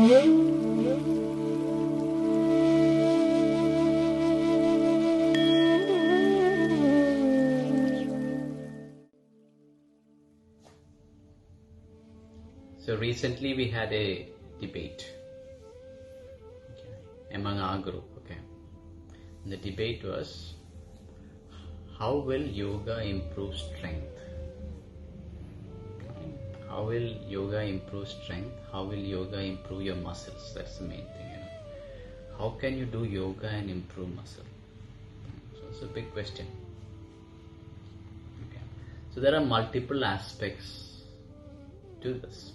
So recently we had a debate among our group. And the debate was, how will yoga improve strength? How will yoga improve strength? How will yoga improve your muscles? That's the main thing. How can you do yoga and improve muscle? So it's a big question. So there are multiple aspects to this.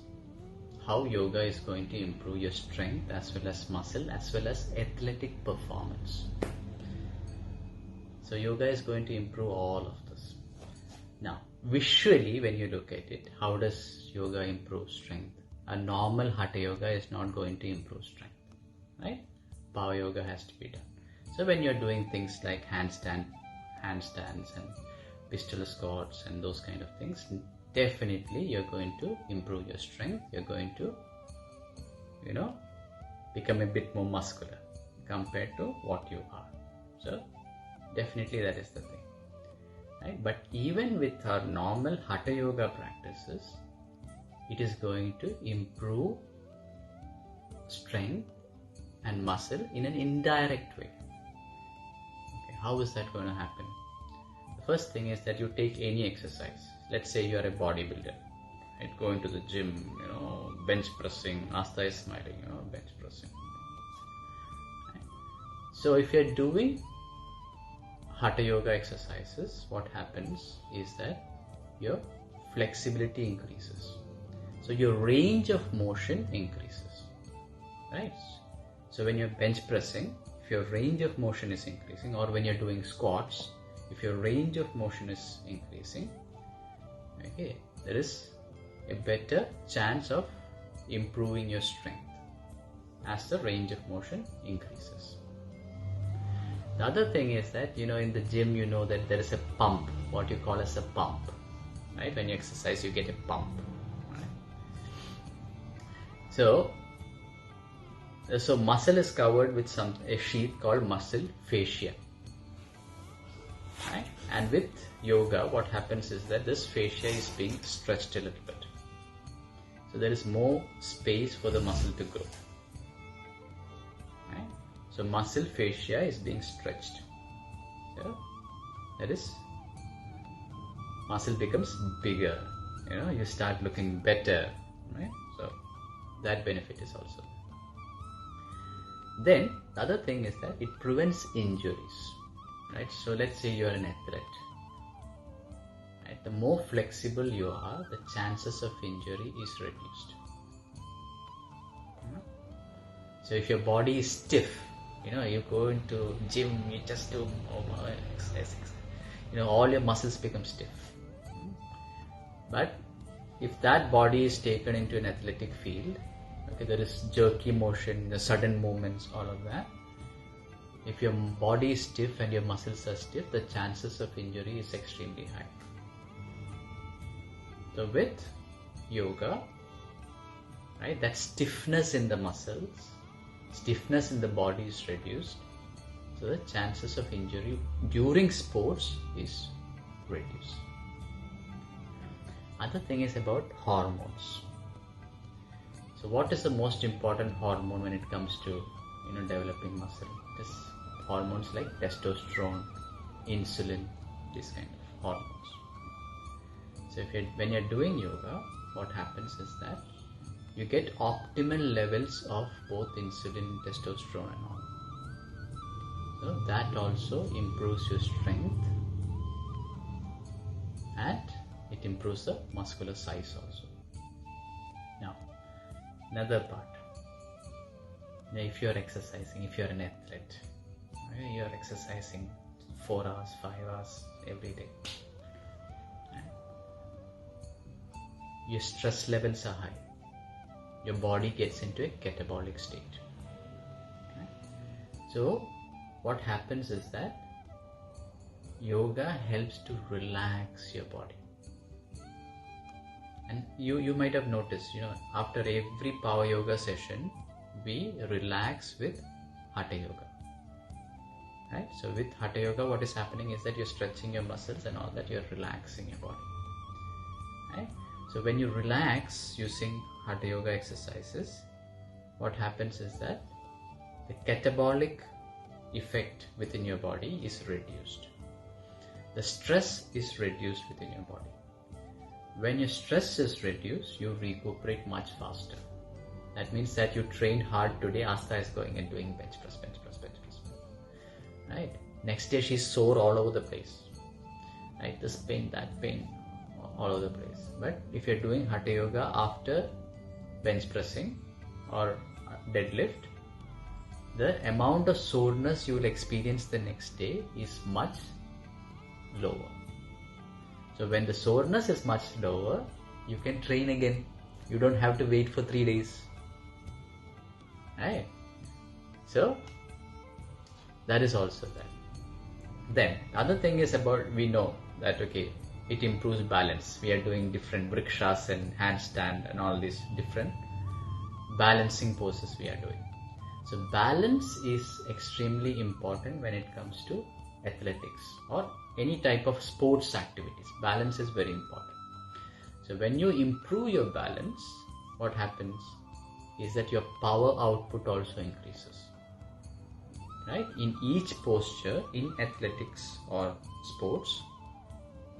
How yoga is going to improve your strength as well as muscle as well as athletic performance. So yoga is going to improve all of this. Now, visually when you look at it, how does yoga improve strength? A normal hatha yoga is not going to improve strength, right? Power yoga has to be done. So when you're doing things like handstands and pistol squats and those kind of things, definitely you're going to improve your strength. You're going to, become a bit more muscular compared to what you are. So definitely that is the thing, right? But even with our normal hatha yoga practices, it is going to improve strength and muscle in an indirect way. How is that going to happen? The first thing is that you take any exercise. Let's say you are a bodybuilder, right? Going to the gym, bench pressing. Asta is smiling, bench pressing. Right? So if you're doing hatha yoga exercises, what happens is that your flexibility increases. So your range of motion increases, right? So when you're bench pressing, if your range of motion is increasing, or when you're doing squats, if your range of motion is increasing, there is a better chance of improving your strength as the range of motion increases. The other thing is that, in the gym, that there is a pump, what you call as a pump, right? When you exercise, you get a pump, right? So muscle is covered with a sheath called muscle fascia, right? And with yoga, what happens is that this fascia is being stretched a little bit. So there is more space for the muscle to grow. Right? So muscle fascia is being stretched. So that is, muscle becomes bigger. You start looking better. Right? So that benefit is also there. Then the other thing is that it prevents injuries. Right? So let's say you are an athlete. Right? The more flexible you are, the chances of injury is reduced. So if your body is stiff, you go into gym, you just do exercise, all your muscles become stiff. But if that body is taken into an athletic field, there is jerky motion, the sudden movements, all of that. If your body is stiff and your muscles are stiff, the chances of injury is extremely high. So with yoga, right, that stiffness in the muscles, stiffness in the body is reduced. So the chances of injury during sports is reduced. Other thing is about hormones. So what is the most important hormone when it comes to developing muscle? It is hormones like testosterone, insulin, these kind of hormones. So when you're doing yoga, what happens is that you get optimal levels of both insulin, testosterone and all. So that also improves your strength and it improves the muscular size also. Now, another part. Now, if you're exercising, if you're an athlete, you're exercising 4 hours, 5 hours every day. Your stress levels are high. Your body gets into a catabolic state. So what happens is that yoga helps to relax your body. And you might have noticed, after every power yoga session, we relax with Hatha Yoga. Right? So with Hatha Yoga, what is happening is that you're stretching your muscles and all that, you're relaxing your body. Right? So when you relax using Hatha Yoga exercises, what happens is that the catabolic effect within your body is reduced. The stress is reduced within your body. When your stress is reduced, you recuperate much faster. That means that you trained hard today. Asta is going and doing bench press. Right? Next day she's sore all over the place. Right? This pain, that pain, all over the place. But if you're doing Hatha Yoga after bench pressing or deadlift, the amount of soreness you will experience the next day is much lower. So when the soreness is much lower, you can train again. You don't have to wait for 3 days. Right? So that is also that. Then other thing is about, we know that okay, it improves balance. We are doing different vrikshas and handstand and all these different balancing poses we are doing. So balance is extremely important when it comes to athletics or any type of sports activities. Balance is very important. So when you improve your balance, what happens is that your power output also increases. Right? In each posture, in athletics or sports,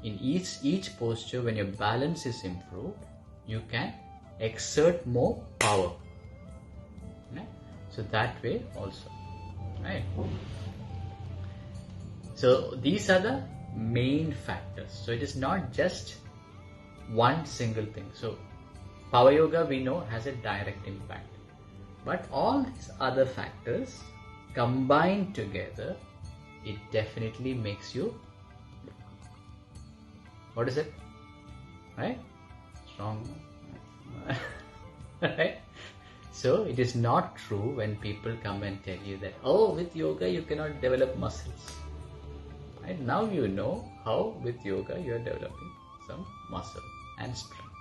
in each posture, when your balance is improved, you can exert more power. Right? So that way also. Right? So these are the main factors. So it is not just one single thing. So Power Yoga, we know, has a direct impact. But all these other factors combined together, it definitely makes you, what is it? Right? Strong. Right? So it is not true when people come and tell you that, oh, with yoga you cannot develop muscles. Right? Now you know how with yoga you are developing some muscle and strength.